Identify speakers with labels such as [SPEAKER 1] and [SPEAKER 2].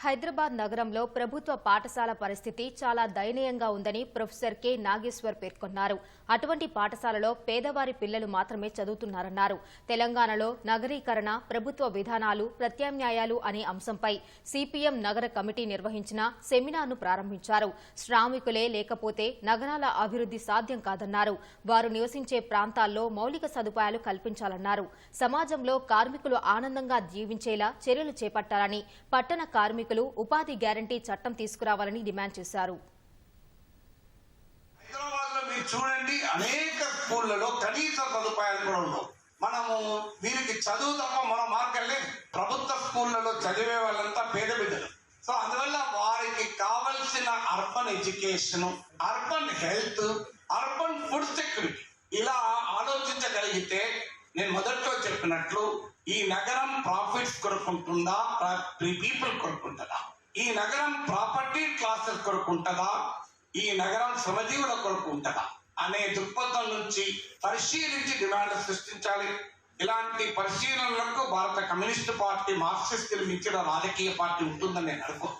[SPEAKER 1] హైదరాబాద్ నగరంలో ప్రభుత్వ పాఠశాల పరిస్థితి చాలా దయనీయంగా ఉందని ప్రొఫెసర్ కె నాగేశ్వర్ పేర్కొన్నారు. అటువంటి పాఠశాలలో పేదవారి పిల్లలు మాత్రమే చదువుతున్నారన్నారు. తెలంగాణలో నగరీకరణ, ప్రభుత్వ విధానాలు, ప్రత్యామ్నాయాలు అనే అంశంపై సిపిఎం నగర కమిటీ నిర్వహించిన సెమినార్ను ప్రారంభించారు. శ్రామికులే లేకపోతే నగరాల అభివృద్ధి సాధ్యం కాదన్నారు. వారు నివసించే ప్రాంతాల్లో మౌలిక సదుపాయాలు కల్పించాలన్నారు. సమాజంలో కార్మికులు ఆనందంగా జీవించేలా చర్యలు చేపట్టాలని, పట్టణ కార్మికులు ఉపాధి గ్యారంటీ చట్టం తీసుకురావాలని డిమాండ్ చేశారు.
[SPEAKER 2] హైదరాబాద్ లో మీరు చూడండి, అనేక స్కూళ్లలో కనీస సదుపాయాలు కూడా ఉండవు. మనము వీరికి చదువు తప్ప మరో మార్గం లేదు. ప్రభుత్వ స్కూళ్లలో చదివే వాళ్ళంతా పేద బిడ్డలు. సో అందువల్ల వారికి కావలసిన urban education, urban health, urban food security ఇలా ఆలోచించగలిగితే, నేను మొదట్లో చెప్పినట్లు ఈ నగరం ప్రాఫిట్స్ కొరుకుంటుందా, పీపుల్ కొరుకుంటుందా? ఈ నగరం ప్రాపర్టీ క్లాసెస్ కొరుకుంటుందా? ఈ నగరం శ్రమజీవుల కొరుకుంటుందా అనే దృక్పథం నుంచి పరిశీలించి డిమాండ్ సృష్టించాలి. ఇలాంటి పరిశీలనలకు భారత కమ్యూనిస్టు పార్టీ, మార్క్సిస్టులు మించిన రాజకీయ పార్టీ ఉంటుందని నేను అనుకో.